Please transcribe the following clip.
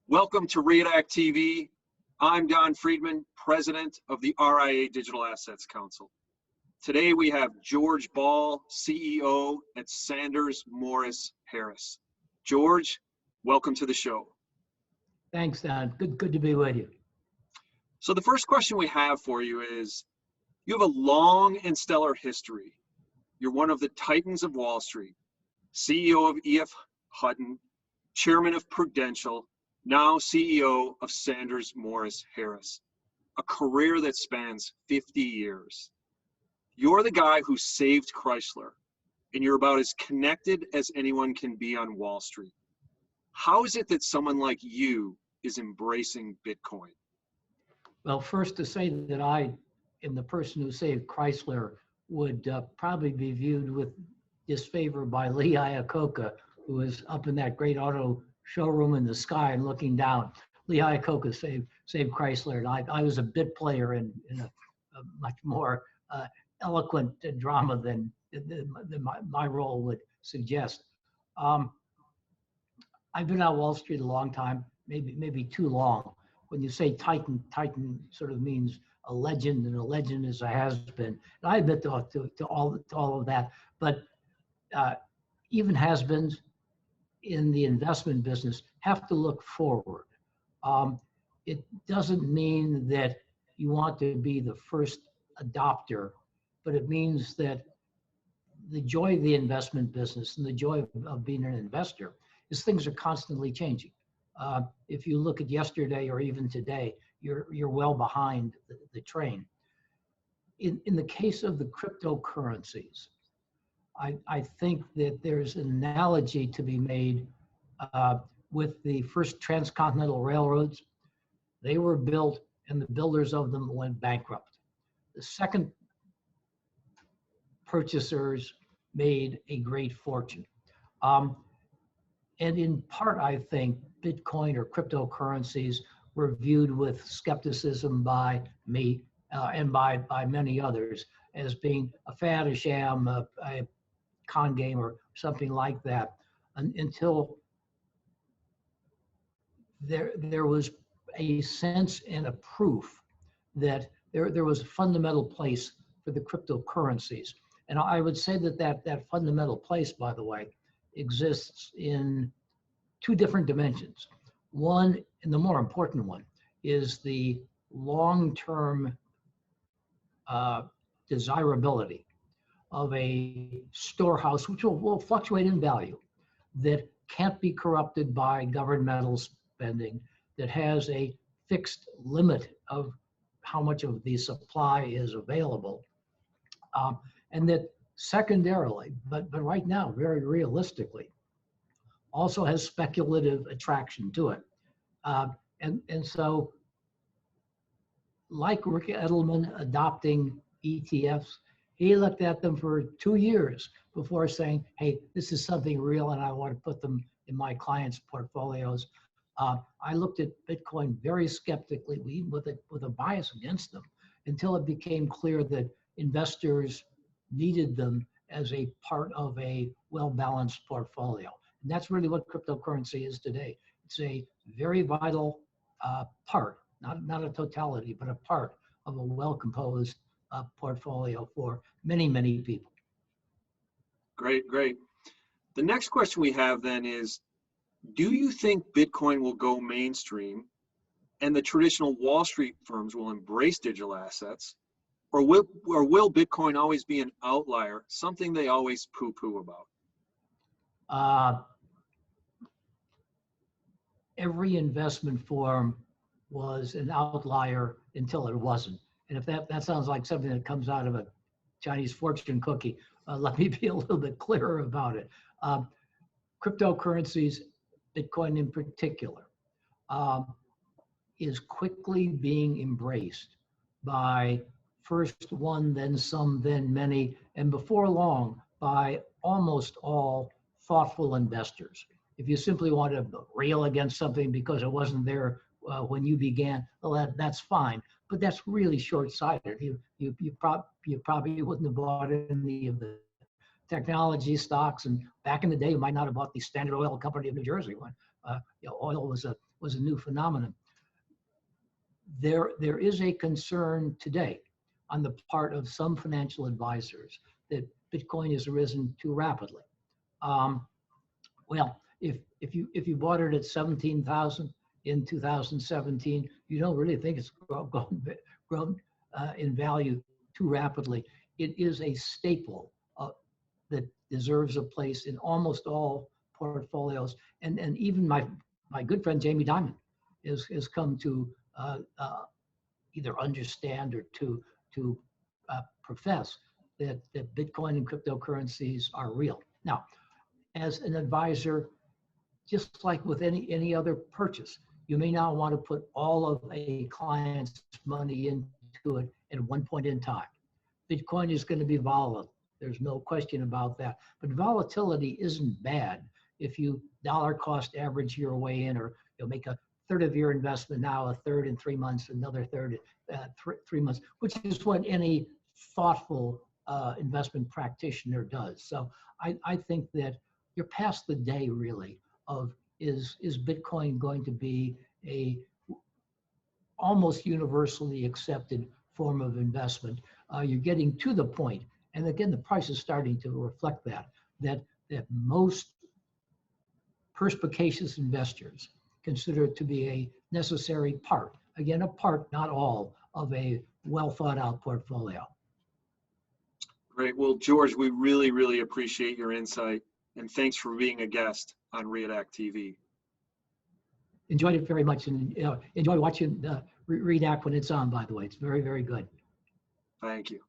Welcome to Redact TV. I'm Don Friedman, President of the RIA Digital Assets Council. Today we have George Ball, CEO at Sanders Morris Harris. George, welcome to the show. Thanks, Don. Good to be with you. So the first question we have for you is, you have a long and stellar history. You're one of the titans of Wall Street, CEO of E.F. Hutton, Chairman of Prudential, now CEO of Sanders Morris Harris, a career that spans 50 years. You're the guy who saved Chrysler, and you're about as connected as anyone can be on Wall Street. How is it that someone like you is embracing Bitcoin? Well, first to say that I am the person who saved Chrysler would probably be viewed with disfavor by Lee Iacocca, who was up in that great auto showroom in the sky and looking down. Lee Iacocca saved Chrysler, and I was a bit player in a much more eloquent drama than my role would suggest. I've been on Wall Street a long time, maybe too long. When you say titan sort of means a legend, and a legend is a has-been. And I admit to all of that, but even has-beens in the investment business have to look forward. It doesn't mean that you want to be the first adopter, but it means that the joy of the investment business and the joy of being an investor is things are constantly changing. If you look at yesterday or even today, you're well behind the train. In the case of the cryptocurrencies, I think that there's an analogy to be made with the first transcontinental railroads. They were built and the builders of them went bankrupt. The second purchasers made a great fortune. And in part, I think Bitcoin or cryptocurrencies were viewed with skepticism by me and by many others as being a fad, a sham, a con game or something like that, until there was a sense and a proof that there was a fundamental place for the cryptocurrencies. And I would say that fundamental place, by the way, exists in two different dimensions. One, and the more important one, is the long-term desirability of a storehouse, which will fluctuate in value, that can't be corrupted by governmental spending, that has a fixed limit of how much of the supply is available, and that secondarily, but right now, very realistically, also has speculative attraction to it. And so, like Rick Edelman adopting ETFs, he looked at them for 2 years before saying, hey, this is something real and I want to put them in my clients' portfolios. I looked at Bitcoin very skeptically, with a bias against them, until it became clear that investors needed them as a part of a well-balanced portfolio. And that's really what cryptocurrency is today. It's a very vital part, not a totality, but a part of a well-composed portfolio for many, many people. Great. The next question we have then is, do you think Bitcoin will go mainstream and the traditional Wall Street firms will embrace digital assets, or will Bitcoin always be an outlier, something they always poo-poo about? Every investment form was an outlier until it wasn't. And if that sounds like something that comes out of a Chinese fortune cookie, let me be a little bit clearer about it. Cryptocurrencies, Bitcoin in particular, is quickly being embraced by first one, then some, then many, and before long by almost all thoughtful investors. If you simply want to rail against something because it wasn't there when you began, well, that's fine. But that's really short-sighted. You probably wouldn't have bought any of the technology stocks, and back in the day, you might not have bought the Standard Oil Company of New Jersey when oil was a was a new phenomenon. There is a concern today on the part of some financial advisors that Bitcoin has risen too rapidly. Well, if you bought it at 17,000 in 2017, you don't really think it's grown in value too rapidly. It is a staple that deserves a place in almost all portfolios, and even my good friend Jamie Dimon has come to either understand or to profess that Bitcoin and cryptocurrencies are real. Now, as an advisor, just like with any other purchase, you may not want to put all of a client's money into it at one point in time. Bitcoin is going to be volatile. There's no question about that. But volatility isn't bad if you dollar cost average your way in, or you'll make a third of your investment now, a third in 3 months, another third 3 months, which is what any thoughtful investment practitioner does. So I think that you're past the day really of is Bitcoin going to be a almost universally accepted form of investment. You're getting to the point, and again, the price is starting to reflect that most perspicacious investors consider it to be a necessary part, again, a part, not all, of a well thought out portfolio. Great. Well, George, we really, really appreciate your insight, and thanks for being a guest on Readact TV. Enjoyed it very much, and enjoy watching Readact when it's on, by the way. It's very, very good. Thank you.